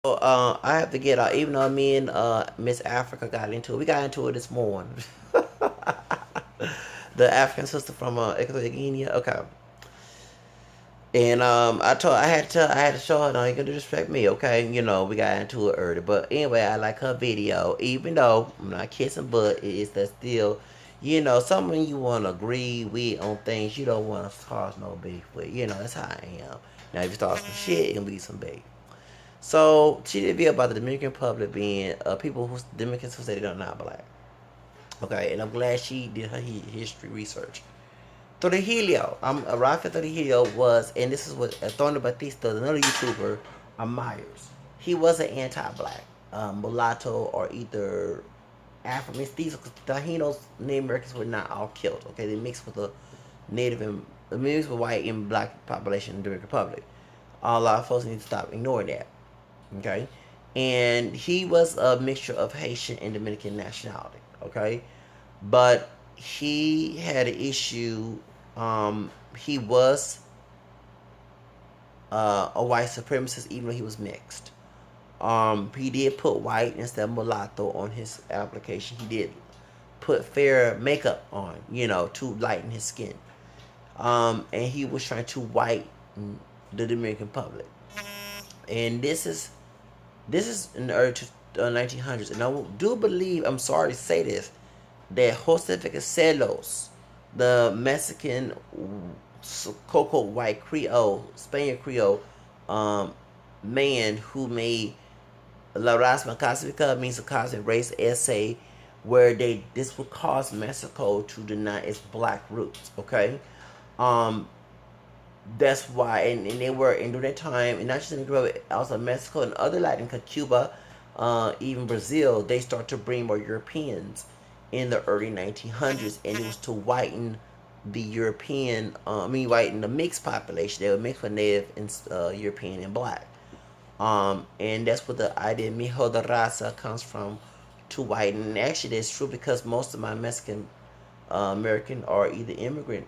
I have to get out, even though me and Miss Africa got into it. We got into it this morning. The African sister from Equatorial Guinea. Okay. And I had to show her, no, you can disrespect me, okay? You know, we got into it early. But anyway, I like her video. Even though I'm not kissing butt, it is that still, you know, something you want to agree with on things you don't want to cause no beef with. You know, that's how I am. Now, if you start some shit, it can be some beef. So she did a video about the Dominican Republic being people who Dominicans who say they're not black. Okay, and I'm glad she did her history research. Trujillo, Rafa Trujillo was, and this is what Antonio Batista, another YouTuber, admires. He was an anti-black, mulatto, or either Afro-Mestizo, because Tajinos, Native Americans were not all killed. Okay, they mixed with the Native and mixed with white and black population in the Dominican Republic. A lot of folks need to stop ignoring that. Okay, and he was a mixture of Haitian and Dominican nationality. Okay, but he had an issue. He was a white supremacist, even though he was mixed. He did put white instead of mulatto on his application. He did put fair makeup on, you know, to lighten his skin. And he was trying to whiten the Dominican public. And this is in the early 1900s. And I do believe, I'm sorry to say this, that Jose Vasconcelos, the Mexican cocoa white Creole, Spaniard Creole man who made La Raza Cosmica, means a cosmic race essay, where this would cause Mexico to deny its black roots. Okay, that's why, and they were, and during that time, and not just in Cuba, also Mexico and other Latin, Cuba, even Brazil, they start to bring more Europeans in the early 1900s, and it was to whiten the European, whiten the mixed population. They were mixed with Native and European and Black. And that's what the idea Mejorar Raza comes from, to whiten. And actually, that's true because most of my Mexican American or either immigrant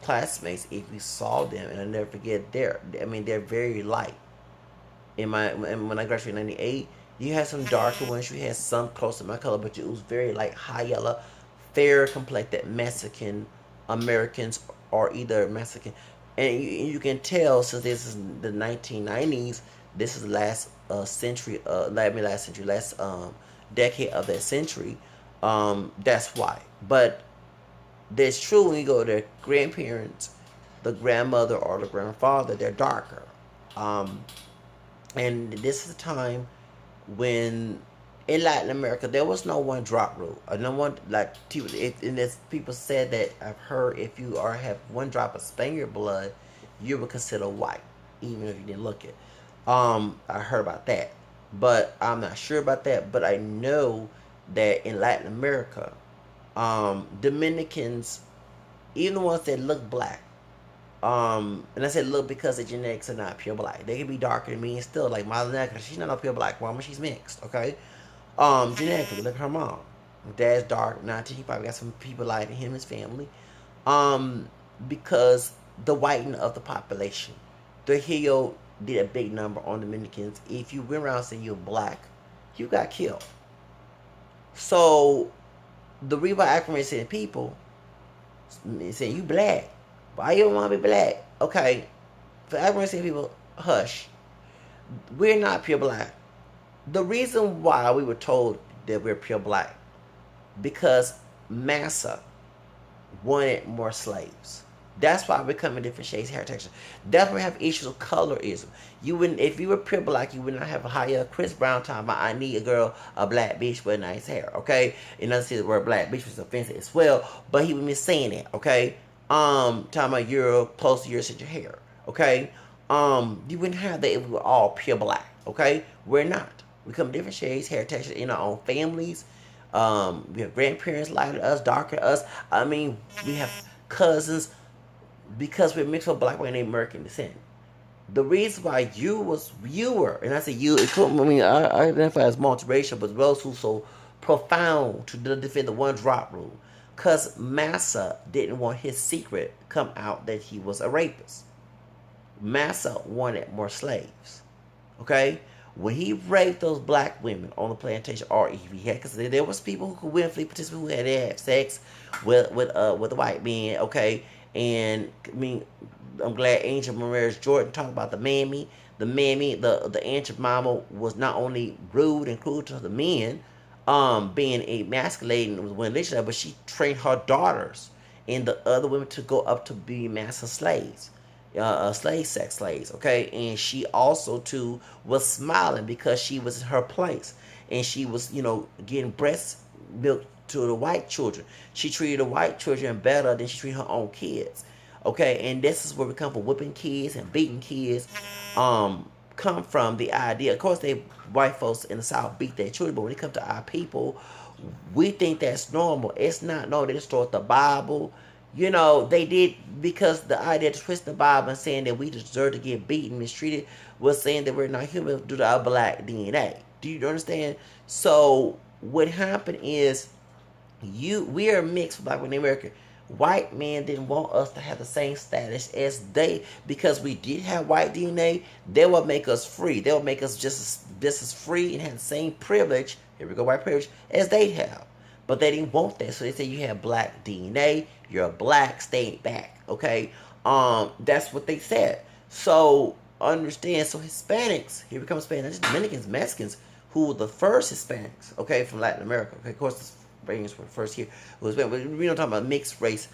classmates, if we saw them, and I never forget, they're very light. When I graduated in '98, you had some darker ones, you had some close to my color, but it was very like high yellow, fair complected Mexican Americans, or either Mexican. And you can tell, since this is the 1990s, this is the last century, last decade of that century. That's why. But that's true when you go to their grandparents, the grandmother or the grandfather, they're darker. And this is a time when in Latin America there was no one drop rule. No one, like, and as people said that I've heard, if you have one drop of Spaniard blood, you were considered white, even if you didn't look it. I heard about that, but I'm not sure about that. But I know that in Latin America, Dominicans, even the ones that look black, and I said look because the genetics are not pure black. They can be darker than me and still, like my Negra, she's not a pure black woman, she's mixed, okay? Genetically, look at her mom. Dad's dark, not he probably got some people like him, his family. Because the whitening of the population. Trujillo did a big number on Dominicans. If you went around saying you're black, you got killed. So the reason why saying people saying you black, why you don't want to be black? Okay, for saying people, hush. We're not pure black. The reason why we were told that we're pure black, because Massa wanted more slaves. That's why we're coming different shades, hair texture. That's why we have issues of colorism. You wouldn't, if you were pure black, you would not have a higher Chris Brown talking about, I need a girl, a black bitch with nice hair, okay? And I see the word black bitch was offensive as well, but he would be saying it, okay? Talking about you're close to your sense of hair, okay? You wouldn't have that if we were all pure black, okay? We're not. We come different shades, hair texture in our own families. We have grandparents lighter than us, darker than us. We have cousins, because we're mixed with black, white, and American descent. The reason why you were, and I say you, I identify as multiracial, but those who so profound to defend the one drop rule, because Massa didn't want his secret come out that he was a rapist. Massa wanted more slaves. Okay? When he raped those black women on the plantation, or if he had, because there was people who could willfully participate, who had to have sex with the white men, okay. And I mean, I'm glad Angel Maris Jordan talked about the mammy. The ancient mama was not only rude and cruel to the men, being emasculating when they, but she trained her daughters and the other women to go up to be master slaves, sex slaves, okay. And she also too was smiling because she was in her place, and she was, getting breast milk to the white children. She treated the white children better than she treated her own kids, okay. And this is where we come from, whipping kids and beating kids. Come from the idea, of course, they white folks in the South beat their children, but when it comes to our people, we think that's normal. It's not. No, they distort the Bible. They did, because the idea to twist the Bible and saying that we deserve to get beaten, mistreated, was saying that we're not human due to our black DNA. Do you understand? So what happened is, we are mixed with black women in America. White men didn't want us to have the same status as they, because we did have white DNA. They would make us free. They would make us just as free and have the same privilege. Here we go, white privilege, as they have. But they didn't want that, so they said you have black DNA. You're black. Stay back. Okay. That's what they said. So understand. So Hispanics, here we come, Hispanics, Dominicans, Mexicans, who were the first Hispanics, okay, from Latin America. Okay, of course. Bringers were first here. We don't talk about mixed race.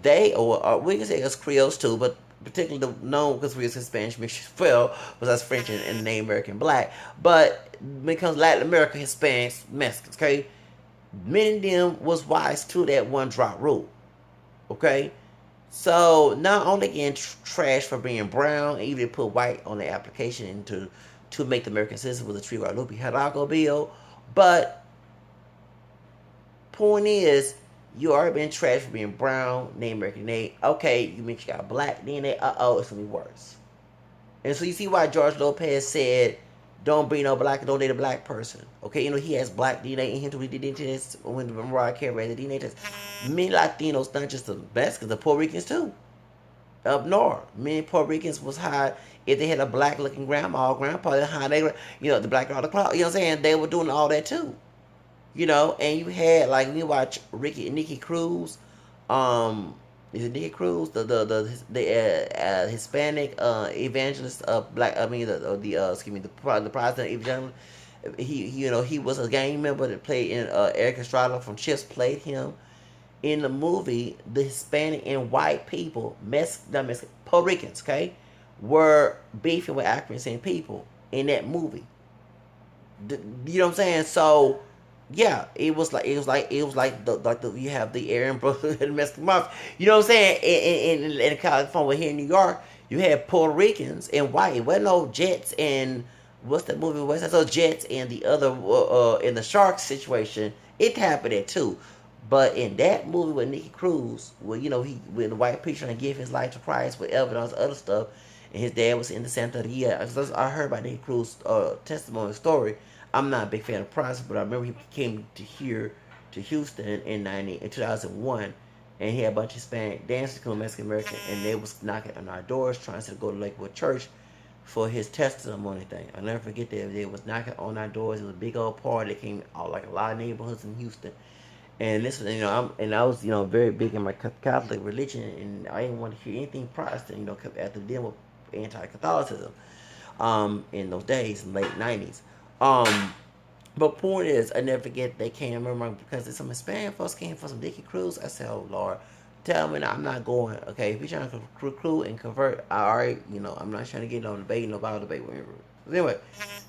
They, or we can say us Creoles too, but particularly known because we was Spanish mixed as well, was us French and the name American Black. But when it comes to Latin America, Hispanics, Mexicans, okay, many of them was wise to that one drop rule, okay. So not only getting trash for being brown, even put white on the application to make the American citizen with the Tree Guadalupe Hidalgo bill, but point is, you already been trashed for being brown, name American name. Okay, you mentioned you got black DNA. It's gonna be worse. And so you see why George Lopez said, "Don't be no black, don't date a black person." Okay, he has black DNA in him to the DNA test. When Mariah Carey ran the DNA test, many Latinos, not just the Mexicans, the Puerto Ricans too. Up north, many Puerto Ricans was high. If they had a black-looking grandma or grandpa, they high. The black on the cloud. You know what I'm saying? They were doing all that too. And you had, like, when you watch Nikki Cruz, is it Nikki Cruz, the Hispanic evangelist, black, I mean the Protestant evangelist. He was a gang member that played in Eric Estrada from Chips played him in the movie. The Hispanic and white people, Puerto Ricans, okay, were beefing with African people in that movie. You know what I'm saying? So. Yeah, it was like the you have the Aryan Brotherhood and the Mexican Mafia. You know what I'm saying? In California, here in New York, you had Puerto Ricans and white. It wasn't no Jets and what's that movie? What's that? So Jets and the other in the Sharks situation, it happened there too. But in that movie with Nikki Cruz, when the white preacher and give his life to Christ with evidence other stuff, and his dad was in the Santeria. I heard about Nikki Cruz's testimony story. I'm not a big fan of Protestant, but I remember he came to Houston in 2001, and he had a bunch of Hispanic dancers come Mexican American, and they was knocking on our doors trying to go to Lakewood Church for his testimony thing. I'll never forget that they was knocking on our doors. It was a big old party that came out like a lot of neighborhoods in Houston. And this was, I was, very big in my Catholic religion, and I didn't want to hear anything Protestant, after dealing with anti-Catholicism, in those days, in the late 90s. But point is, I never forget they came, remember, because some Hispanic folks came for some Nikki Cruz. I said, oh Lord, tell me I'm not going. Okay, if you're trying to recruit and convert, alright, I'm not trying to get no debate, no Bible debate, whatever. Anyway,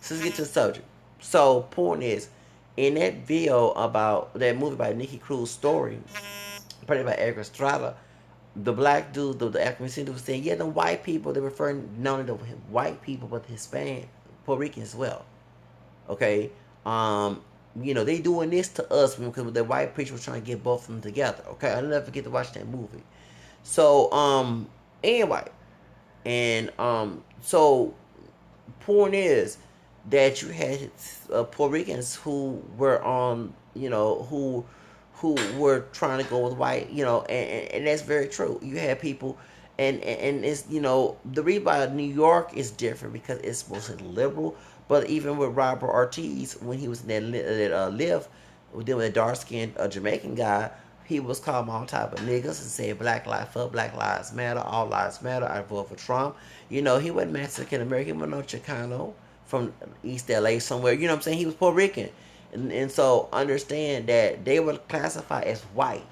so let's get to the subject. So, point is, in that video about that movie by Nikki Cruz's story, probably by Eric Estrada, the black dude, the Afro-Mestizo was saying, yeah, the white people, they're referring not only to white people, but the Hispanic, Puerto Rican as well. Okay, they doing this to us because the white preacher was trying to get both of them together. Okay, I'll never forget to watch that movie. So, anyway, and so point is that you had Puerto Ricans who were on, who were trying to go with white, and that's very true. You had people. And it's, the reason why New York is different because it's mostly liberal, But even with Robert Ortiz, when he was in that lift, with a dark skinned Jamaican guy, he was calling all type of niggas and saying Black Lives Fuck, Black Lives Matter, all lives matter. I vote for Trump. You know, he wasn't Mexican American, he was no Chicano from East LA somewhere. You know what I'm saying? He was Puerto Rican. And so understand that they were classified as white.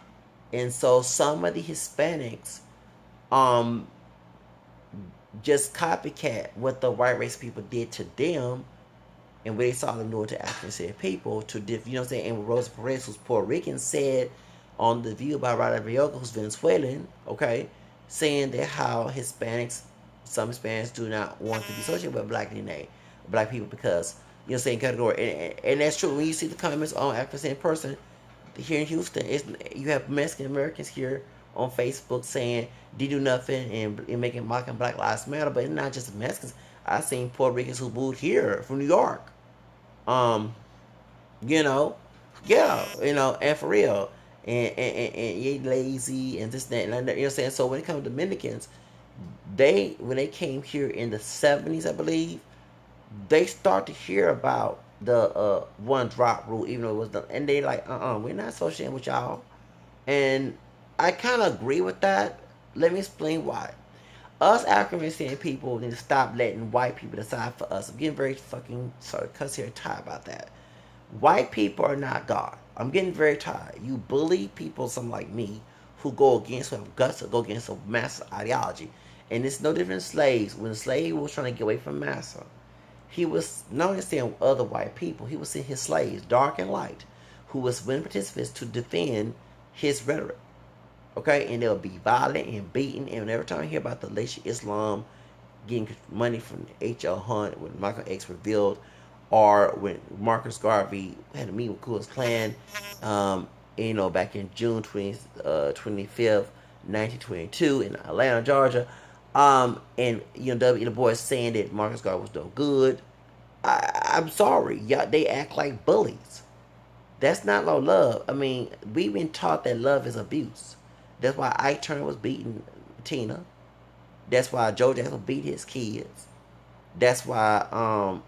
And so some of the Hispanics um just copycat what the white race people did to them and what they saw them doing to African people to you know what I'm saying? And what Rosa Perez, who's Puerto Rican, said on the View by Rada Villota, who's Venezuelan, okay, saying that how Hispanics, some Hispanics do not want to be associated with black people because, you know what I'm saying, category. And that's true. When you see the comments on African person here in Houston, you have Mexican Americans here on Facebook saying they do nothing and making mocking Black Lives Matter, but it's not just Mexicans. I've seen Puerto Ricans who moved here from New York. You know, yeah, you know, and for real, and you lazy and this that, and you know what I'm saying. So when it comes to Dominicans, when they came here in the 70s, I believe, they start to hear about the one drop rule, even though it was and they like, we're not associating with y'all, and I kind of agree with that. Let me explain why. Us African American people need to stop letting white people decide for us. I'm getting very fucking sorry, cuss here, tired about that. White people are not God. I'm getting very tired. You bully people, some like me, who go against, who have guts to go against a master ideology. And it's no different than slaves. When the slave was trying to get away from master, he was not only seeing other white people, he was seeing his slaves, dark and light, who was willing participants to defend his rhetoric. Okay, and they'll be violent and beaten. And every time I hear about the Layshia Islam getting money from H.L. Hunt, when Michael X revealed, or when Marcus Garvey had a meeting with Ku Klux Klan, you know, back in June 25th, 1922 in Atlanta, Georgia, and you know, W. Du Bois saying that Marcus Garvey was no good. I'm sorry, y'all, they act like bullies. That's not no love. I mean, we've been taught that love is abuse. That's why Ike Turner was beating Tina. That's why Joe Jackson beat his kids. That's why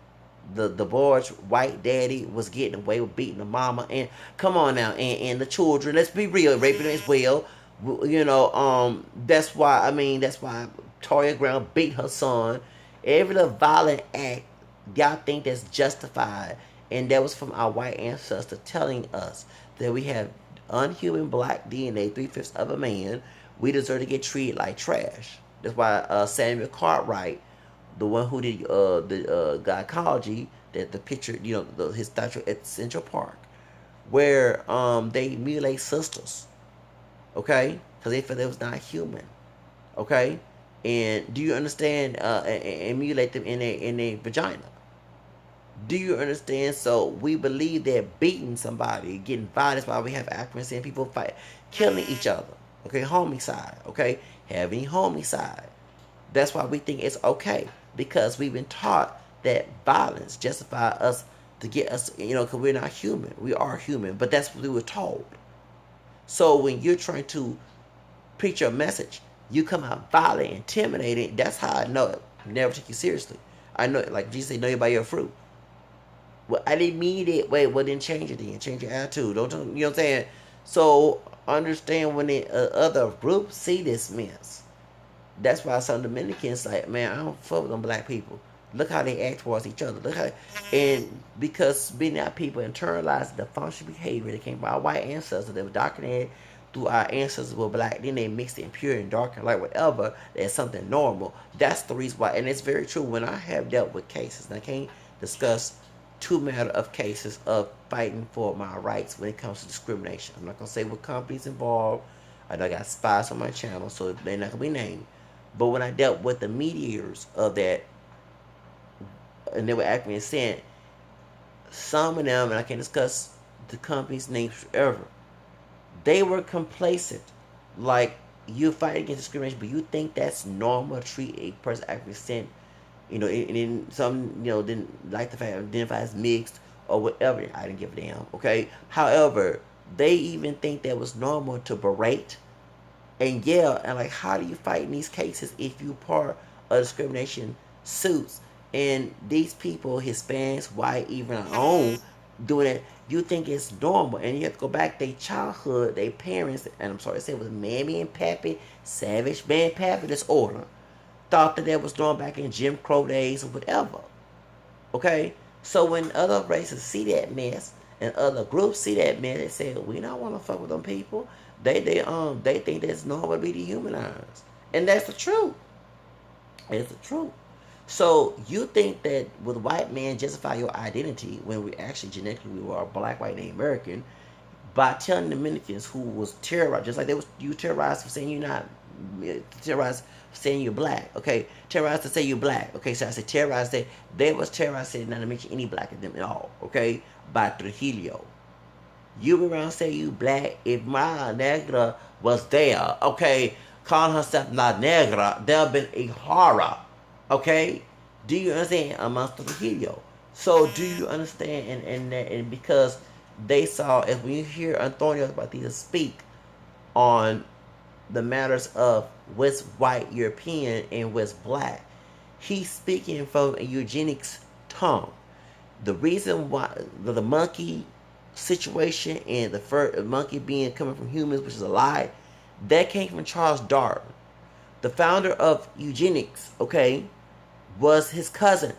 the boy's white daddy was getting away with beating the mama. And come on now, and the children. Let's be real, raping as well. You know, that's why Toya Brown beat her son. Every little violent act, y'all think that's justified, and that was from our white ancestor telling us that we have unhuman black DNA, 3/5 of a man. We deserve to get treated like trash. That's why Samuel Cartwright, the one who did the gynecology, that the picture, you know, his statue at Central Park, where they mutilate sisters, okay, because they felt it was not human, okay, and do you understand? And mutilate them in a vagina. Do you understand? So we believe that beating somebody, getting violent, that's why we have African people fight, killing each other. Okay, homicide. Okay, having homicide. That's why we think it's okay, because we've been taught that violence justify us to get us, you know, because we're not human. We are human, but that's what we were told. So when you're trying to preach your message, you come out violent, intimidating. That's how I know it. Never take you seriously. I know it. Like Jesus said, know you by your fruit. Well, I didn't mean it. Wait, well, then change it then. Change your attitude. Don't you know what I'm saying? So, understand when the other groups see this mess. That's why some Dominicans like, man, I don't fuck with them black people. Look how they act towards each other. Look how, and because many our people internalize the functional behavior that came from our white ancestors, that were documented through our ancestors were black, then they mixed it in pure and dark and light, whatever, that's something normal. That's the reason why, and it's very true. When I have dealt with cases, and I can't discuss two matter of cases of fighting for my rights when it comes to discrimination. I'm not gonna say what companies involved. I know I got spies on my channel, so they're not gonna be named. But when I dealt with the mediators of that, and they were acting saying, some of them, and I can't discuss the company's names forever, they were complacent. Like, you fight against discrimination, but you think that's normal to treat a person accent, you know, and then some, you know, didn't like the fact identify as mixed or whatever. I didn't give a damn, okay? However, they even think that was normal to berate and yell. And like, how do you fight in these cases if you part of discrimination suits And these people, Hispanics, white, even our own, doing it, you think it's normal. And you have to go back to their childhood, their parents, and I'm sorry to say it was Mammy and Pappy, Savage Man Pappy, this order. Thought that was normal back in Jim Crow days or whatever. Okay? So when other races see that mess and other groups see that mess, they say, we don't want to fuck with them people. They think that's normal to be dehumanized. And that's the truth. It's the truth. So you think that with white men justify your identity when we actually genetically we were black, white, Native American by telling Dominicans who was terrorized, just like they was you terrorized for saying you're not terrorized for saying you're black. Okay, terrorized to say you're black. Okay, so I said terrorized that they was terrorized saying not to mention any black in them at all. Okay, by Trujillo. You be around say you black if my negra was there. Okay, calling herself La Negra, there'll been a horror. Okay, do you understand amongst the Trujillo? So do you understand? And because they saw, as when you hear Antonio Batista speak on the matters of what's white European and what's black, he's speaking from a eugenics tongue. The reason why the monkey situation and the first monkey being coming from humans, which is a lie, that came from Charles Darwin, the founder of eugenics. Okay, was his cousin.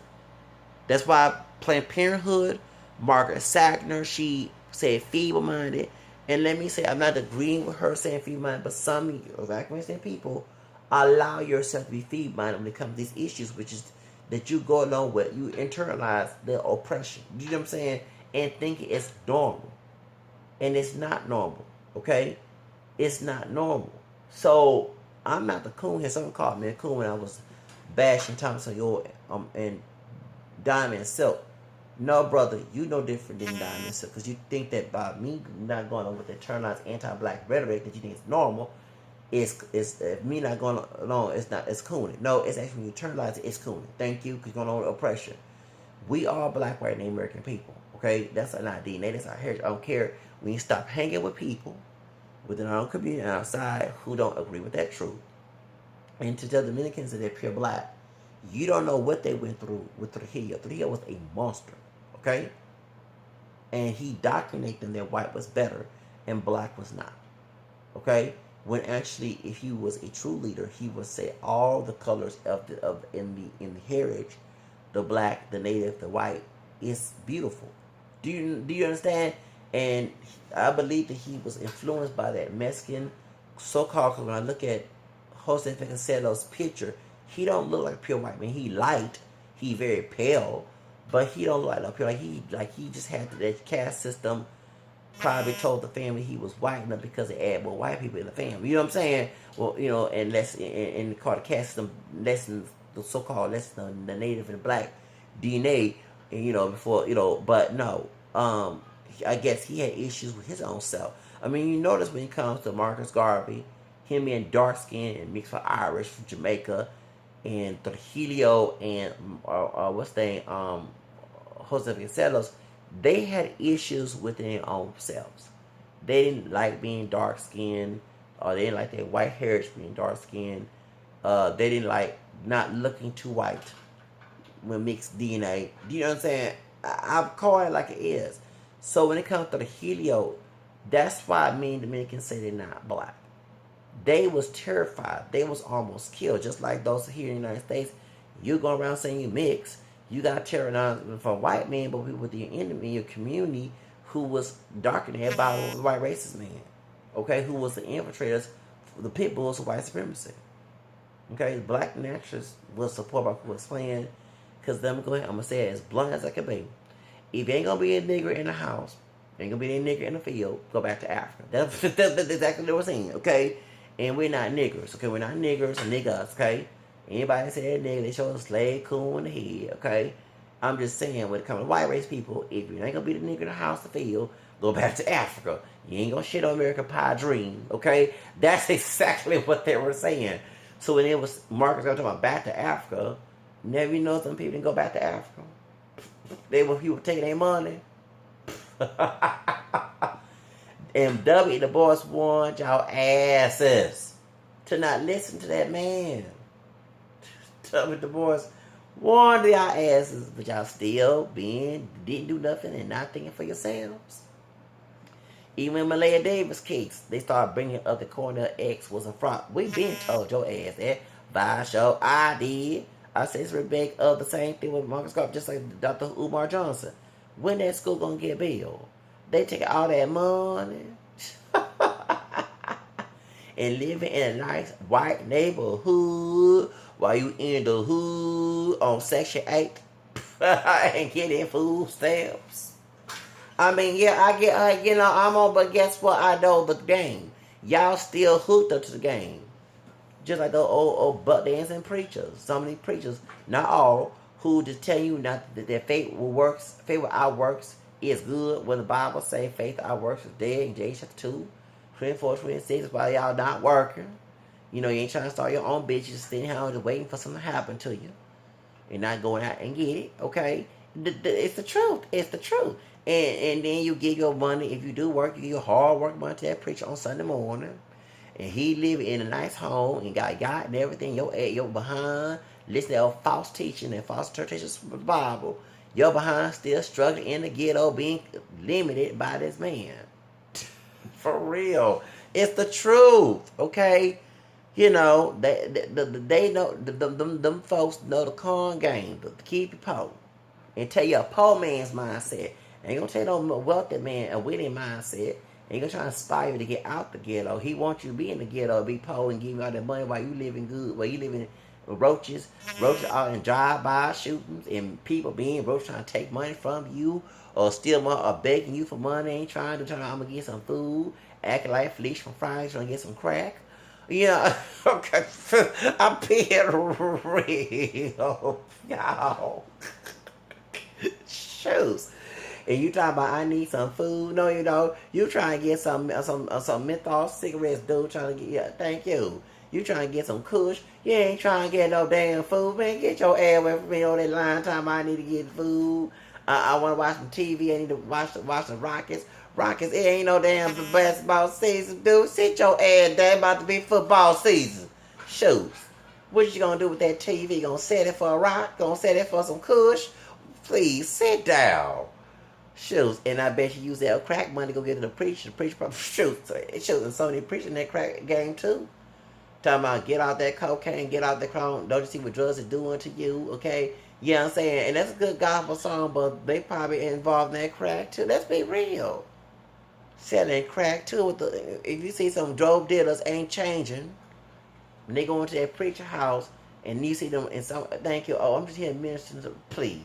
That's why Planned Parenthood, Margaret Sackner, she said feeble-minded. And let me say, I'm not agreeing with her saying feeble-minded, but some of African people allow yourself to be feeble-minded when it comes to these issues, which is that you go along with, you internalize the oppression. You know what I'm saying? And think it's normal. And it's not normal. Okay? It's not normal. So, I'm not the coon here. Someone called me a coon when I was bashing Thomas and Diamond Silk. No, brother, you no different than Diamond Silk, because you think that by me not going on with the internalized anti-black rhetoric that you think is normal, it's me not going along. It's cooning. No, it's actually when you internalize it, it's cooning. Thank you, because you're going on with oppression. We are black, white, and American people. Okay, that's our DNA. That's our heritage. I don't care. We need to stop hanging with people within our own community and outside who don't agree with that truth. And to tell Dominicans that they're pure black, you don't know what they went through with Trujillo. Trujillo was a monster, okay? And he documented them that white was better and black was not, okay? When actually, if he was a true leader, he would say all the colors in the heritage, the black, the native, the white, is beautiful. Do you understand? And I believe that he was influenced by that Mexican so-called. Because when I look at Jose Vasconcelos' picture, he don't look like a pure white man. He light, he very pale, but he don't look like a pure. Like he just had that caste system. Probably told the family he was white enough because they add more white people in the family. You know what I'm saying? Well, you know, and less in the called the caste system, less than the so-called less than the native and black DNA. And, you know, before but no, I guess he had issues with his own self. I mean, you notice when it comes to Marcus Garvey, him being dark skinned and mixed with Irish from Jamaica, and Trujillo and what's the name, Jose Vasconcelos, they had issues within their own selves. They didn't like being dark skinned, or they didn't like their white heritage being dark skinned. They didn't like not looking too white when mixed DNA. Do you know what I'm saying? I'm calling it like it is. So when it comes to Trujillo, that's why me and Dominicans say they're not black. They was terrified. They was almost killed. Just like those here in the United States, you go around saying you mix. You got terrorized from white men, but with your enemy, your community, who was darker than everybody, was a white racist man. Okay, who was the infiltrators, the pit bulls of white supremacy. Okay, the black naturalists will support my what's playing. Because let me go ahead, I'm going to say it as blunt as I can be. If you ain't going to be a nigger in the house, ain't going to be a nigger in the field, go back to Africa. That's exactly what we're saying, okay? And we're not niggers, okay? We're not niggers or niggas, okay? Anybody say that nigga, they show a slave cool in the head, okay? I'm just saying, when it comes to white race people, if you ain't gonna be the nigga in the house to field, go back to Africa. You ain't gonna shit on American Pie Dream, okay? That's exactly what they were saying. So when it was Marcus talking about back to Africa, never you know some people didn't go back to Africa. They were people taking their money. MW, the boys want y'all asses to not listen to that man. W, the boys Warned y'all asses, but y'all still didn't do nothing and not thinking for yourselves. Even in Malaya Davis' case, they started bringing up the Cornell X was a fraud. We been told your ass that. By show, I did. I said it's Rebecca the same thing with Marcus Garvey, just like Dr. Umar Johnson. When that school gonna get billed? They take all that money and living in a nice white neighborhood while you in the hood on Section 8 and getting food stamps. I mean, yeah, I get, I'm on, but guess what? I know the game. Y'all still hooked up to the game. Just like the old butt dancing preachers. Some of these preachers, not all, who just tell you not that their faith without works is good. When the Bible say faith without works is dead in James chapter 2, 24, 26, while y'all not working. You ain't trying to start your own bitch. Just sitting here just waiting for something to happen to you. And not going out and get it, okay? It's the truth. It's the truth. And then you give your money, if you do work, you give your hard work money to that preacher on Sunday morning. And he live in a nice home and got God and everything. Your behind, listen to false teaching and false interpretations from the Bible. Your behind still struggling in the ghetto, being limited by this man. For real. It's the truth, okay? They know, them folks know the con game, to keep you poor. And tell you a poor man's mindset. Ain't gonna tell no wealthy man a winning mindset. Ain't gonna try to inspire you to get out the ghetto. He wants you to be in the ghetto, be poor, and give you all that money while you living good, while you living roaches out in drive-by shootings, and people being roaches trying to take money from you, or steal money, or begging you for money, ain't trying to I'm gonna get some food, acting like Felicia from Fridays, trying to get some crack. Yeah, okay, I'm being real, y'all. Shoes. And you talking about I need some food? No, you trying to get some menthol cigarettes, dude. Trying to get thank you. You trying to get some kush? You ain't trying to get no damn food, man. Get your ass away from me on that line. Time I need to get food. I want to watch some TV. I need to watch the Rockets. It ain't no damn basketball season, dude. Sit your ass down. About to be football season. Shoot. What you gonna do with that TV? Gonna set it for a rock? Gonna set it for some kush? Please sit down. Shoot, and I bet you use that crack money to go get to the preacher. The preacher probably shoot. And so they preaching that crack game too. Talking about get out that cocaine, get out the chrome. Don't you see what drugs are doing to you? Okay, you know what I'm saying? And that's a good gospel song, but they probably involved in that crack too. Let's be real. Selling crack too. If you see some drug dealers ain't changing, when they go into that preacher house and you see them in some, thank you. Oh, I'm just here ministering. Please,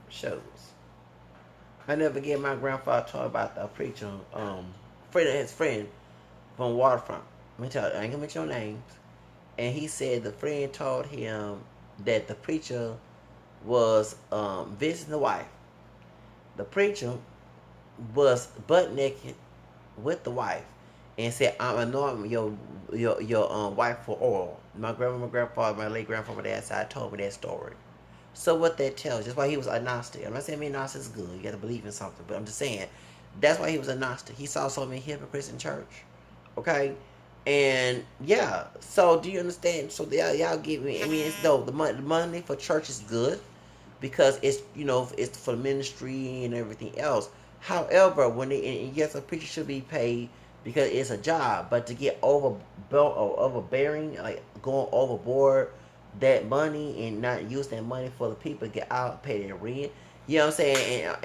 shows. I never get my grandfather talk about the preacher, his friend from Waterfront. I ain't gonna mention your names. And he said the friend told him that the preacher was visiting the wife. The preacher was butt naked with the wife and said, "I'm anointing your wife for oil." My grandfather, my late grandfather, my dad's side told me that story. So what that tells you, that's why he was agnostic. I'm not saying being agnostic is good. You got to believe in something. But I'm just saying, that's why he was agnostic. He saw so many hypocrites in church. Okay? And, yeah. So, do you understand? So, y'all give me, it's no, the money for church is good. Because it's, it's for ministry and everything else. However, and yes, a preacher should be paid because it's a job. But to get overbearing, like going overboard, that money and not use that money for the people to get out, pay their rent. You know what I'm saying? And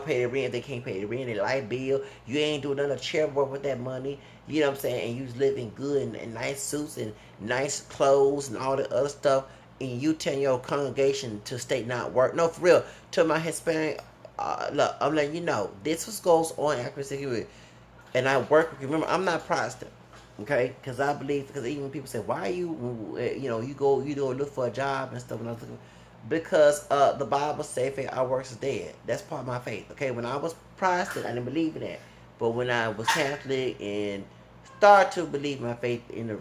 pay their rent if they can't pay their rent, their light bill. You ain't doing none of charity work with that money. You know what I'm saying? And you living good and nice suits and nice clothes and all the other stuff. And you tell your congregation to stay not work. No, for real. To my Hispanic, look, I'm letting you know. This goes on after security. And I work with, remember, I'm not Protestant. Okay, because I believe, because even people say, why are you, you go look for a job and stuff, and I was looking, because the Bible says faith our works is dead. That's part of my faith. Okay, when I was Protestant, I didn't believe in that, but when I was Catholic and started to believe my faith in the,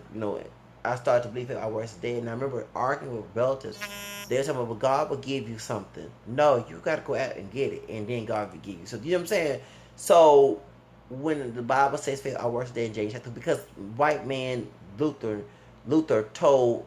I started to believe that our works is dead. And I remember arguing with relatives. They were talking about, well, God will give you something. No, you got to go out and get it, and then God will give you. So you know what I'm saying? So when the Bible says faith our works is dead in James chapter 2, because white man Luther told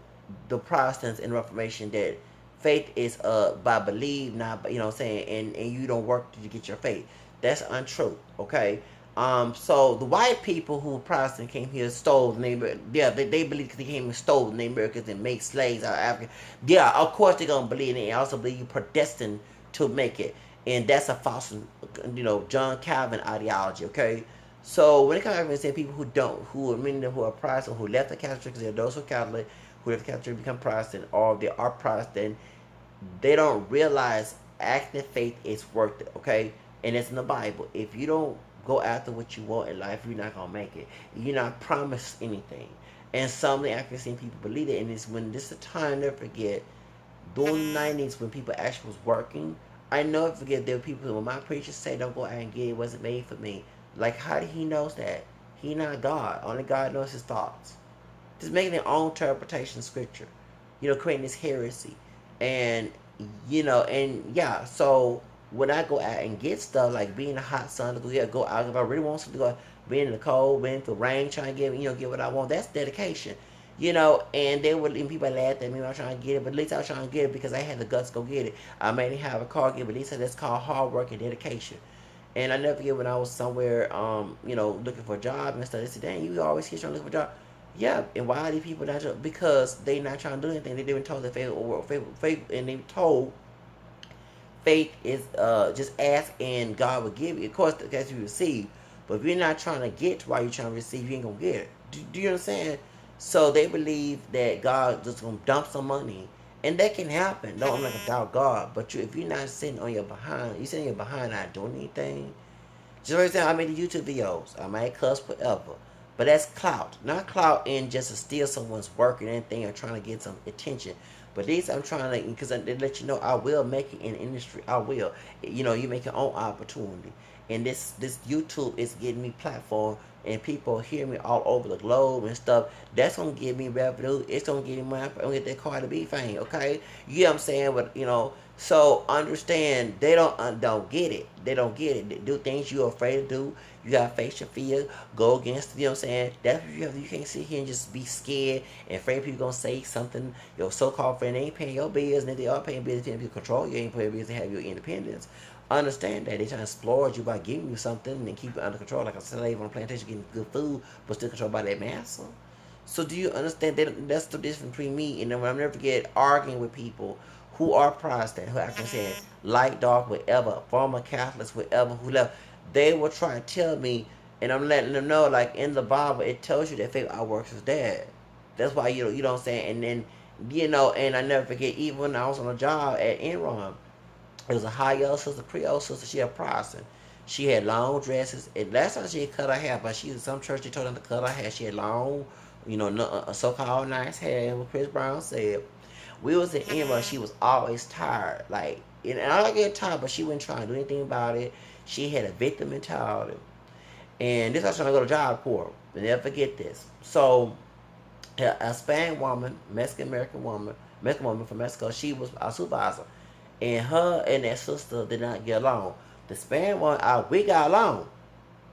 the Protestants in the Reformation that faith is by believe, not by, you know what I'm saying, and you don't work to get your faith. That's untrue. Okay. So the white people who Protestant came here stole the neighbor. Yeah, they believe because they came and stole the Americans and made slaves out of Africa. Yeah, of course they're gonna believe it. And also believe you predestined to make it, and that's a false, John Calvin ideology. Okay. So when it comes to saying people who don't, who are many of them who are Protestant, who left the Catholic Church, because there are those who are Catholic, who left the Catholic Church become Protestant, or they are Protestant, they don't realize active faith is worth it, okay? And it's in the Bible. If you don't go after what you want in life, you're not gonna make it. You're not promised anything. And some of the African people believe it, and it's when this is a time never forget. During the 90s, when people actually was working, I never forget there were people when my preacher say don't go out and get it, wasn't made for me. Like, how did he knows that? He not God. Only God knows his thoughts. Just making their own interpretation of scripture. Creating this heresy. And, and yeah, so when I go out and get stuff, like being a hot sun, to go out, if I really want something to go, being in the cold, being in the rain, trying to get what I want, that's dedication. And and people laughed at me when I was trying to get it, but at least I was trying to get it because I had the guts to go get it. I may not have a car get it, but at least that's called hard work and dedication. And I never forget when I was somewhere, looking for a job and stuff. They said, "Dang, you always keep trying to look for a job." Yeah, and why are these people not trying? Because they not trying to do anything. They've been told that faith, and they told faith is just ask and God will give you. Of course, as you receive. But if you're not trying to get to why you're trying to receive, you ain't gonna get it. Do you understand? So they believe that God just gonna dump some money, and that can happen. No, I'm not gonna doubt God, but if you're not sitting on your behind, you sitting on your behind not doing anything. Just like I said, I made the YouTube videos. I might cuss forever. But that's clout. Not clout in just to steal someone's work and anything or trying to get some attention. But these I'm trying to, because they let you know I will make it in the industry. I will. You make your own opportunity. And this YouTube is getting me platform and people hear me all over the globe and stuff. That's going to give me revenue. It's going to give me money. I'm going to get that Cardi B fame, okay? You know what I'm saying? But, so understand they don't get it. They don't get it. They do things you're afraid to do. You gotta face your fear. Go against. You know what I'm saying? That's what you have. You can't sit here and just be scared and afraid people gonna say something. Your so-called friend ain't paying your bills, and if they are paying bills, they can't control you. Ain't paying bills to have your independence. Understand that they trying to exploit you by giving you something and keep it under control, like a slave on a plantation getting good food, but still controlled by their master. So do you understand that that's the difference between me and them? I'm never forget arguing with people who are Protestant, who I can say light, dark, whatever, former Catholics, whatever, who left. They will try to tell me, and I'm letting them know, like in the Bible, it tells you that faith our works is dead. That's why you know what I'm saying. And then and I never forget, even when I was on a job at Enron, it was a high-yellow sister, Creole sister. She a Protestant. She had long dresses. And last time she had cut her hair, but she was some church. They told her to cut her hair. She had long, so-called nice hair. What Chris Brown said. We was in Enron. She was always tired. Like, and I don't get tired, but she wasn't trying to do anything about it. She had a victim mentality. And this was trying to go to job corps. Never forget this. So, a Spanish woman, Mexican woman from Mexico, she was our supervisor. And her and that sister did not get along. The Spanish one, we got along.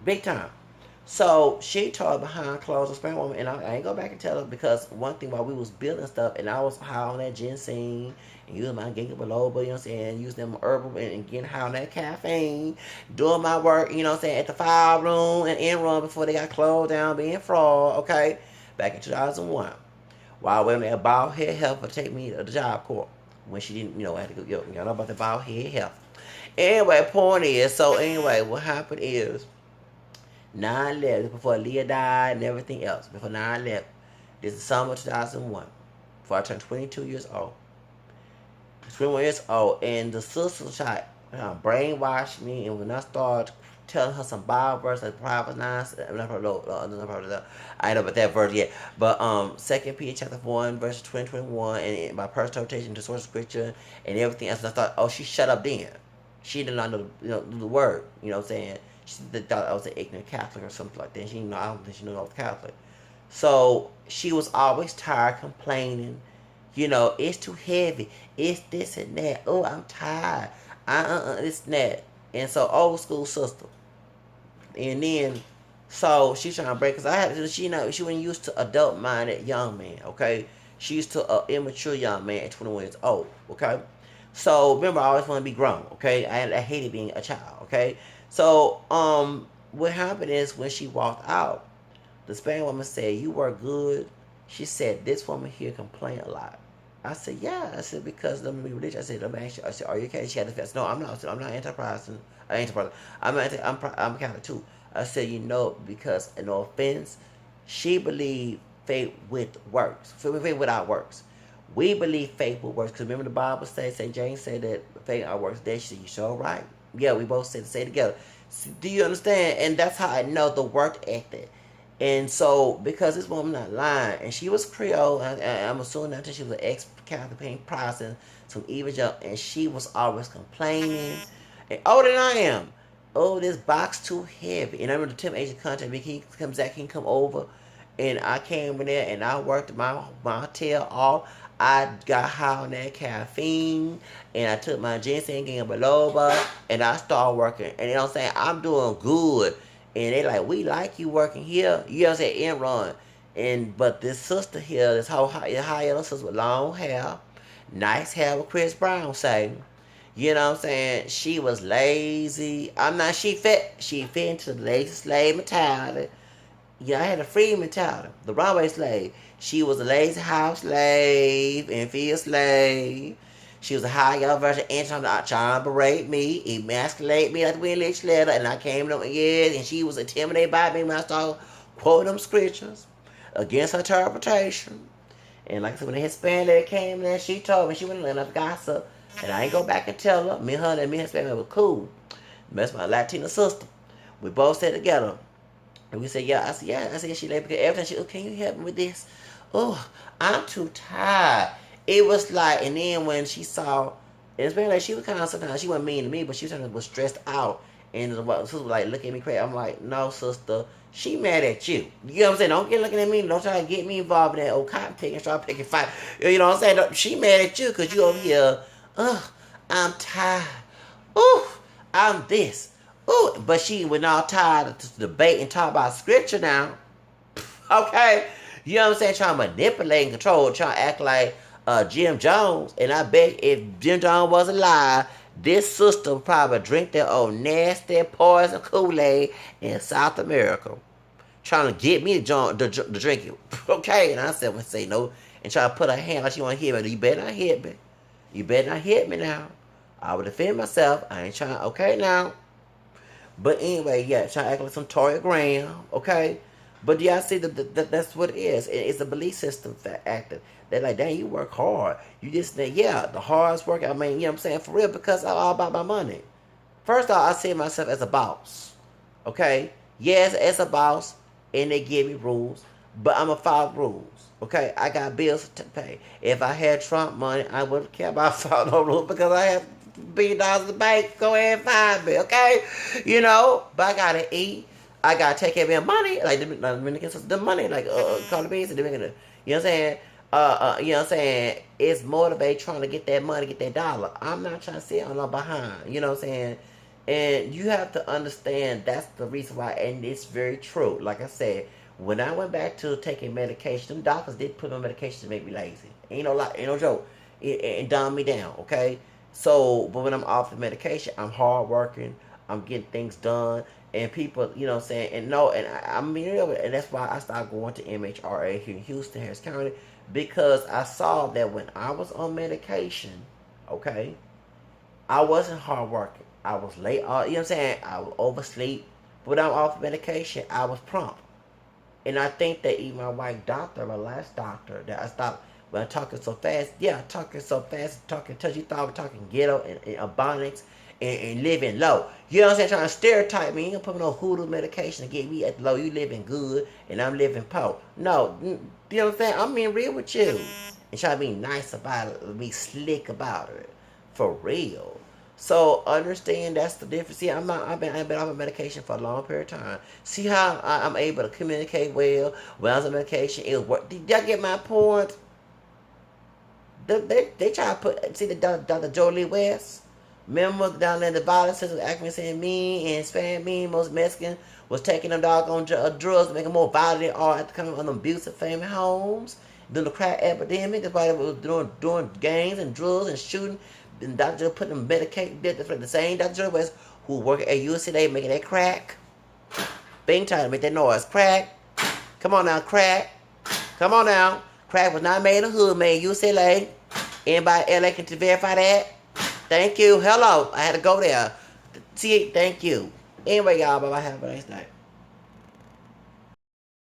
Big time. So she told behind closed the Spanish woman, and I ain't go back and tell her because one thing while we was building stuff, and I was high on that ginseng, and using my ginkgo biloba, you know what I'm saying, using them herbal and getting high on that caffeine, doing my work, you know what I'm saying, at the file room and in room before they got closed down, being fraud, okay, back in 2001. While I waiting that bald head helper to take me to the job corps when she didn't, I had to go, y'all know about the bald head helper. Anyway, point is, so anyway, what happened is, 9/11, before Leah died and everything else, before 9/11, this is summer 2001, before I turned 22 years old. 21 years old, and the sister tried brainwashed me, and when I started telling her some Bible verse like Proverbs 9, I don't know about that verse yet, but 2 Peter chapter 1, verse 20, 21, and by personal interpretation, the source of scripture, and everything else, and I thought, oh, she shut up then. She did not know, the word, you know what I'm saying? She thought I was an ignorant Catholic or something like that. She didn't know, I don't think she knew I was Catholic. So she was always tired, complaining. It's too heavy. It's this and that. Oh, I'm tired. This and that. And so old school sister. And then, so she's trying to break. Cause she wasn't used to adult minded young men. Okay. She used to an immature young man at 21 years old. Okay, so remember, I always want to be grown. Okay, I hated being a child. Okay, so what happened is when she walked out, the Spanish woman said, "You were good." She said, "This woman here complain a lot." I said, "Yeah." I said, "Because let me be religious." I said, "Let me ask you." I said, "Are you okay?" She had to fast. No, I'm not. I said, "I'm not anti-Protestant. Anti-Protestant. I'm Catholic too." I said, "You know, because no offense, she believed faith with works. Faith without works. We believe faith with works. Because remember the Bible says, St. James said that faith without works. Then she said, "You sure right." Yeah, we both said to say together. Do you understand? And that's how I know the work ethic. And so, because this woman not lying, and she was Creole, I'm assuming that she was an ex-Catholic Protestant, some evil jump, and she was always complaining. And older than I am, oh, this box too heavy. And I remember the temp agent contacted me. He comes back, he can come over, and I came in there and I worked my tail off. I got high on that caffeine, and I took my ginseng and biloba, and I started working. And you know what I'm saying? I'm doing good. And they like, "We like you working here." You know what I'm saying? Enron. But this sister here, this whole high yellow sister with long hair, nice hair with Chris Brown say. You know what I'm saying? She was lazy. I'm not, she fit into the lazy slave mentality. Yeah, I had a free mentality, the runaway slave. She was a lazy house slave and field slave. She was a high yellow version and trying to berate me, emasculate me like the Winlich letter, and I came to years, and she was intimidated by me when I started quoting them scriptures against her interpretation. And like I said, when the Hispanic lady came in, she told me she wouldn't let enough gossip, and I ain't go back and tell her. Me and her and me and Hispanic were cool. That's my Latina sister. We both sat together. And we said, yeah. I said, yeah. I said, she late because every time she, "Oh, can you help me with this? Oh, I'm too tired." It was like, and then when she saw, it's been like she was kind of sometimes she wasn't mean to me, but she was stressed out, and the sister was like, "Look at me crazy." I'm like, "No, sister, she mad at you." You know what I'm saying? Don't get looking at me. Don't try to get me involved in that old cotton picking, start picking fight. You know what I'm saying? She mad at you because you over here. Ugh, I'm tired. Ooh, I'm this. Ooh, but she was all tired to debate and talk about scripture now. Okay? You know what I'm saying? Trying to manipulate and control, trying to act like Jim Jones. And I bet if Jim Jones was alive, this sister would probably drink that old nasty poison Kool-Aid in South America. Trying to get me to drink it. Okay? And I said, well, say no. And try to put her hand like she want to hit me. You better not hit me. You better not hit me now. I would defend myself. I ain't trying. Okay, now. But anyway, yeah, trying to act like some Toya Graham, okay? But yeah, I see that's what it is. It's a belief system that acting. They're like, "Dang, you work hard. You just," yeah, the hardest work. I mean, you know what I'm saying? For real, because I'm all about my money. First off, I see myself as a boss, okay? Yes, as a boss, and they give me rules, but I'm a follow rules, okay? I got bills to pay. If I had Trump money, I wouldn't care about following no rules because I have $1 billion in the bank. Go ahead and find me, okay? You know, but I gotta eat. I gotta take care of my money, like the Dominicans, the money, like Carly Beans and Dominican. You know what I'm saying? You know what I'm saying? It's motivate trying to get that money, get that dollar. I'm not trying to sit on no behind. You know what I'm saying? And you have to understand that's the reason why, and it's very true. Like I said, when I went back to taking medication, them doctors did put me on medication to make me lazy. Ain't no joke. It dumb me down, okay? So, but when I'm off the medication, I'm hard working. I'm getting things done. And people, you know what I'm saying, and no, and I mean, and that's why I started going to MHRA here in Houston, Harris County, because I saw that when I was on medication, okay, I wasn't hard working. I was late, you know what I'm saying, I would oversleep. But when I'm off medication, I was prompt. And I think that even my white doctor, my last doctor, that I stopped when I'm talking so fast. Yeah, talking so fast, talking touch. You thought I was talking ghetto and ebonics and living low. You know what I'm saying? Trying to stereotype me. You don't put me on hoodoo medication to get me at low. You living good and I'm living poor. No, you know what I'm saying? I'm being real with you. And trying to be nice about it, be slick about it. For real. So understand that's the difference. See, I've been off of medication for a long period of time. See how I'm able to communicate well when I was on medication. It was work. Did y'all get my point? They try to put, see the Dr. Jolie West. Remember down there the violence was acting saying mean and Spanish mean, most Mexican was taking them doggone drugs to make them more violent or at the coming on them abusive family homes. During the crack epidemic, that's why they was doing gangs and drugs and shooting. And Dr. Joe put them Medicaid. That's the same Dr. Joe was who work at UCLA making that crack. Big time to make that noise. Crack. Come on now, crack. Come on now. Crack was not made in the hood, made in UCLA. Anybody in LA can verify that? Thank you. Hello. I had to go there. See, thank you. Anyway, y'all, bye-bye. Have a nice night.